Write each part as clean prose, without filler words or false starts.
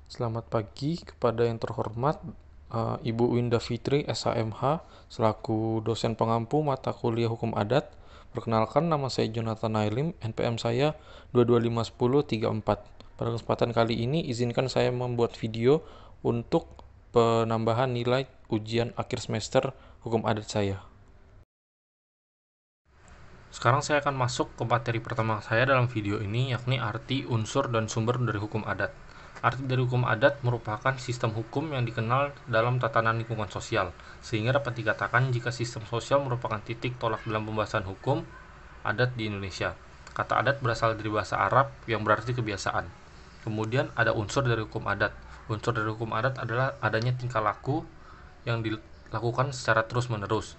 Selamat pagi kepada yang terhormat Ibu Winda Fitri, SHMH, selaku dosen pengampu mata kuliah Hukum Adat. Perkenalkan, nama saya Jonathan Nailim, NPM saya 2251034. Pada kesempatan kali ini, izinkan saya membuat video untuk penambahan nilai ujian akhir semester Hukum Adat saya. Sekarang saya akan masuk ke materi pertama saya dalam video ini, yakni arti, unsur, dan sumber dari hukum adat. Arti dari hukum adat merupakan sistem hukum yang dikenal dalam tatanan lingkungan sosial, sehingga dapat dikatakan jika sistem sosial merupakan titik tolak dalam pembahasan hukum adat di Indonesia. Kata adat berasal dari bahasa Arab yang berarti kebiasaan. Kemudian ada unsur dari hukum adat. Unsur dari hukum adat adalah adanya tingkah laku yang dilakukan secara terus-menerus.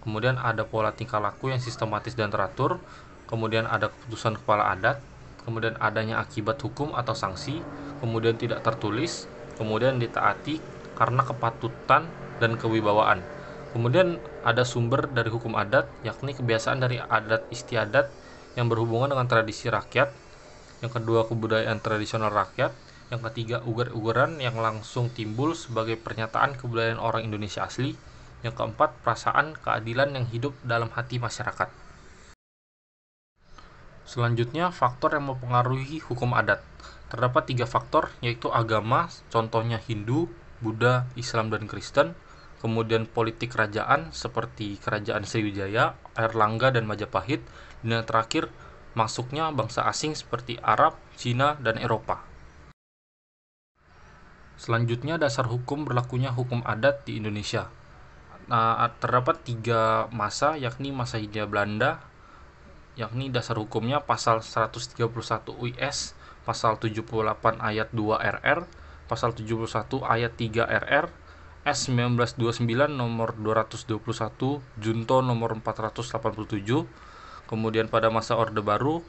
Kemudian ada pola tingkah laku yang sistematis dan teratur. Kemudian ada keputusan kepala adat. Kemudian adanya akibat hukum atau sanksi. Kemudian tidak tertulis. Kemudian ditaati karena kepatutan dan kewibawaan. Kemudian ada sumber dari hukum adat, yakni kebiasaan dari adat istiadat yang berhubungan dengan tradisi rakyat. Yang kedua, kebudayaan tradisional rakyat. Yang ketiga, ugar-ugaran yang langsung timbul sebagai pernyataan kebudayaan orang Indonesia asli. Yang keempat, perasaan keadilan yang hidup dalam hati masyarakat. Selanjutnya, faktor yang mempengaruhi hukum adat. Terdapat 3 faktor, yaitu agama, contohnya Hindu, Buddha, Islam, dan Kristen. Kemudian politik kerajaan, seperti Kerajaan Sriwijaya, Airlangga, dan Majapahit. Dan yang terakhir, masuknya bangsa asing seperti Arab, Cina, dan Eropa. Selanjutnya, dasar hukum berlakunya hukum adat di Indonesia. Terdapat 3 masa, yakni masa Hindia Belanda, yakni dasar hukumnya pasal 131 UIS, pasal 78 ayat 2 RR, pasal 71 ayat 3 RR, S 1929 nomor 221, Junto nomor 487. Kemudian pada masa Orde Baru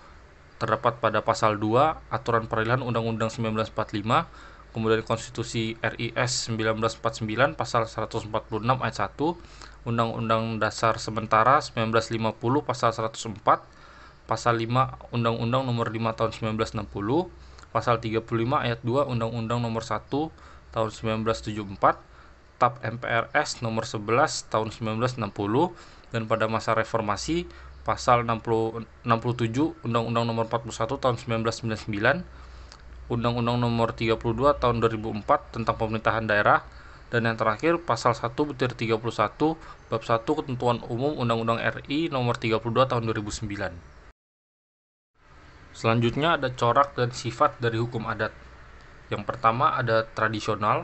terdapat pada pasal 2 Aturan Peradilan Undang-Undang 1945, kemudian Konstitusi RIS 1949 pasal 146 ayat 1, Undang-Undang Dasar Sementara 1950 pasal 104, pasal 5 Undang-Undang nomor 5 tahun 1960, pasal 35 ayat 2 Undang-Undang nomor 1 tahun 1974, TAP MPRS nomor 11 tahun 1960, dan pada masa reformasi pasal 67 Undang-Undang nomor 41 tahun 1999, Undang-Undang nomor 32 tahun 2004 tentang pemerintahan daerah, dan yang terakhir pasal 1/31 bab 1 Ketentuan Umum Undang-Undang RI nomor 32 tahun 2009. Selanjutnya ada corak dan sifat dari hukum adat. Yang pertama ada tradisional,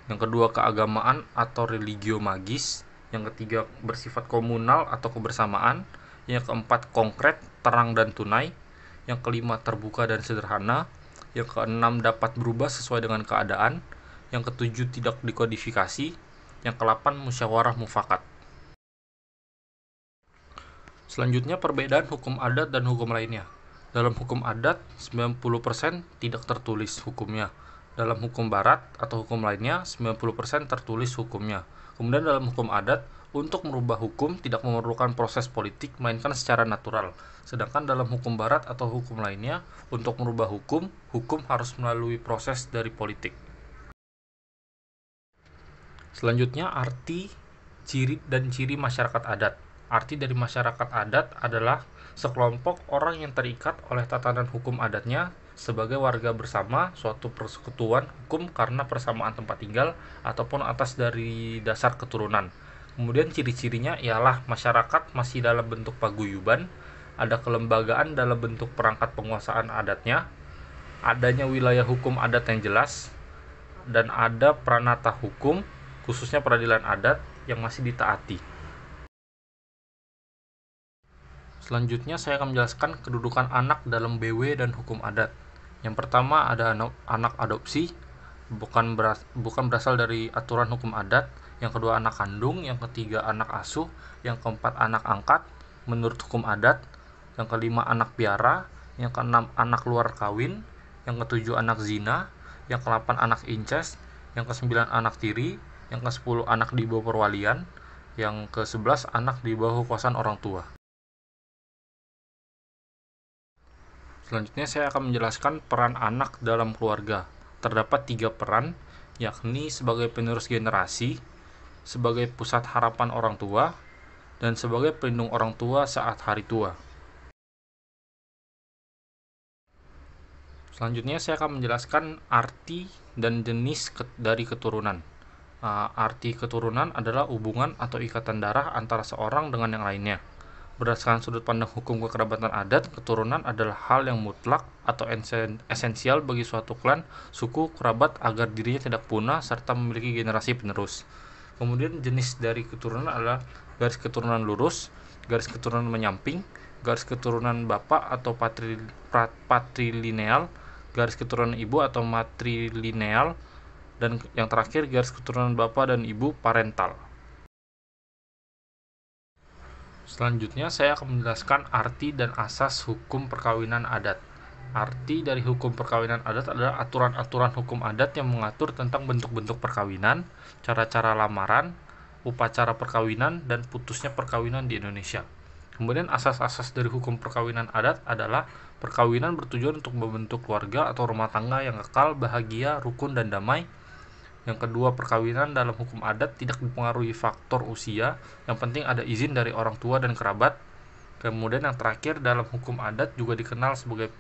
yang kedua keagamaan atau religio magis, yang ketiga bersifat komunal atau kebersamaan, yang keempat konkret, terang dan tunai, yang kelima terbuka dan sederhana, yang keenam dapat berubah sesuai dengan keadaan, yang ketujuh tidak dikodifikasi, yang ke-8 musyawarah mufakat. Selanjutnya perbedaan hukum adat dan hukum lainnya. Dalam hukum adat 90% tidak tertulis hukumnya. Dalam hukum barat atau hukum lainnya 90% tertulis hukumnya. Kemudian dalam hukum adat, untuk merubah hukum tidak memerlukan proses politik melainkan secara natural. Sedangkan dalam hukum barat atau hukum lainnya, untuk merubah hukum harus melalui proses dari politik. Selanjutnya arti, ciri dan ciri masyarakat adat. Arti dari masyarakat adat adalah sekelompok orang yang terikat oleh tatanan hukum adatnya sebagai warga bersama suatu persekutuan hukum karena persamaan tempat tinggal ataupun atas dari dasar keturunan. Kemudian ciri-cirinya ialah masyarakat masih dalam bentuk paguyuban, ada kelembagaan dalam bentuk perangkat penguasaan adatnya, adanya wilayah hukum adat yang jelas, dan ada pranata hukum, khususnya peradilan adat, yang masih ditaati. Selanjutnya saya akan menjelaskan kedudukan anak dalam BW dan hukum adat. Yang pertama ada anak adopsi, bukan berasal dari aturan hukum adat. Yang kedua anak kandung, yang ketiga anak asuh, yang keempat anak angkat menurut hukum adat, yang kelima anak piara, yang keenam anak luar kawin, yang ketujuh anak zina, yang ke-8 anak incest, yang ke-9 anak tiri, yang ke-10 anak di bawah perwalian, yang ke-11 anak di bawah kekuasaan orang tua. Selanjutnya saya akan menjelaskan peran anak dalam keluarga. terdapat 3 peran, yakni sebagai penerus generasi, sebagai pusat harapan orang tua, dan sebagai pelindung orang tua saat hari tua. Selanjutnya saya akan menjelaskan arti dan jenis dari keturunan. Arti keturunan adalah hubungan atau ikatan darah antara seorang dengan yang lainnya. Berdasarkan sudut pandang hukum kekerabatan adat, keturunan adalah hal yang mutlak atau esensial bagi suatu klan, suku, kerabat agar dirinya tidak punah serta memiliki generasi penerus. Kemudian jenis dari keturunan adalah garis keturunan lurus, garis keturunan menyamping, garis keturunan bapak atau patrilineal, garis keturunan ibu atau matrilineal, dan yang terakhir garis keturunan bapak dan ibu parental. Selanjutnya saya akan menjelaskan arti dan asas hukum perkawinan adat. Arti dari hukum perkawinan adat adalah aturan-aturan hukum adat yang mengatur tentang bentuk-bentuk perkawinan, cara-cara lamaran, upacara perkawinan, dan putusnya perkawinan di Indonesia. Kemudian asas-asas dari hukum perkawinan adat adalah perkawinan bertujuan untuk membentuk keluarga atau rumah tangga yang kekal, bahagia, rukun, dan damai. Yang kedua, perkawinan dalam hukum adat tidak dipengaruhi faktor usia, yang penting ada izin dari orang tua dan kerabat. Kemudian yang terakhir, dalam hukum adat juga dikenal sebagai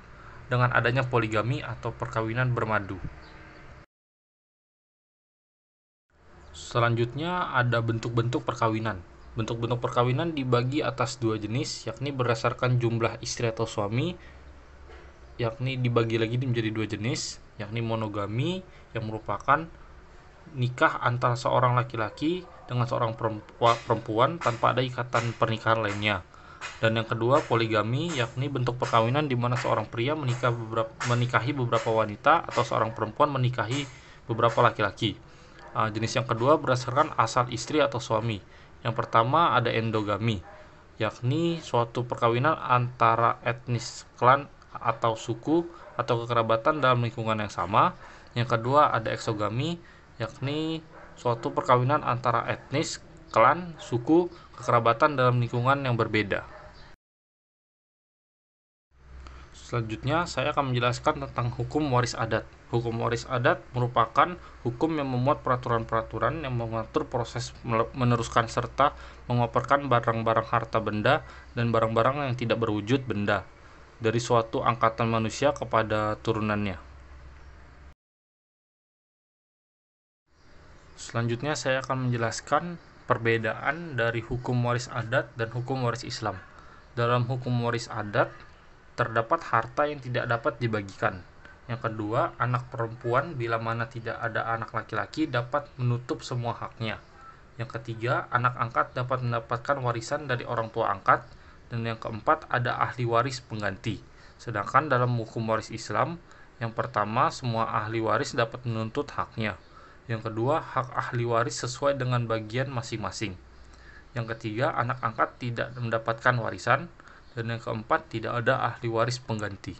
dengan adanya poligami atau perkawinan bermadu. Selanjutnya ada bentuk-bentuk perkawinan. Bentuk-bentuk perkawinan dibagi atas 2 jenis, yakni berdasarkan jumlah istri atau suami, yakni dibagi lagi menjadi 2 jenis, yakni monogami yang merupakan nikah antara seorang laki-laki dengan seorang perempuan tanpa ada ikatan pernikahan lainnya. Dan yang kedua, poligami, yakni bentuk perkawinan di mana seorang pria menikahi beberapa wanita atau seorang perempuan menikahi beberapa laki-laki. Jenis yang kedua berdasarkan asal istri atau suami. Yang pertama ada endogami, yakni suatu perkawinan antara etnis klan atau suku atau kekerabatan dalam lingkungan yang sama. Yang kedua ada eksogami, yakni suatu perkawinan antara etnis, klan, suku, kekerabatan dalam lingkungan yang berbeda. Selanjutnya saya akan menjelaskan tentang hukum waris adat. Hukum waris adat merupakan hukum yang memuat peraturan-peraturan yang mengatur proses meneruskan serta mengoperkan barang-barang harta benda dan barang-barang yang tidak berwujud benda dari suatu angkatan manusia kepada turunannya. Selanjutnya saya akan menjelaskan perbedaan dari hukum waris adat dan hukum waris Islam. Dalam hukum waris adat terdapat harta yang tidak dapat dibagikan. Yang kedua, anak perempuan bila mana tidak ada anak laki-laki dapat menutup semua haknya. Yang ketiga, anak angkat dapat mendapatkan warisan dari orang tua angkat. Dan yang keempat, ada ahli waris pengganti. Sedangkan dalam hukum waris Islam, yang pertama, semua ahli waris dapat menuntut haknya. Yang kedua, hak ahli waris sesuai dengan bagian masing-masing. Yang ketiga, anak angkat tidak mendapatkan warisan. Dan yang keempat, tidak ada ahli waris pengganti.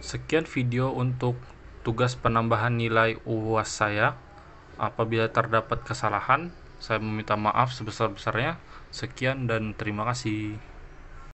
Sekian video untuk tugas penambahan nilai UAS saya. Apabila terdapat kesalahan, saya meminta maaf sebesar-besarnya. Sekian dan terima kasih.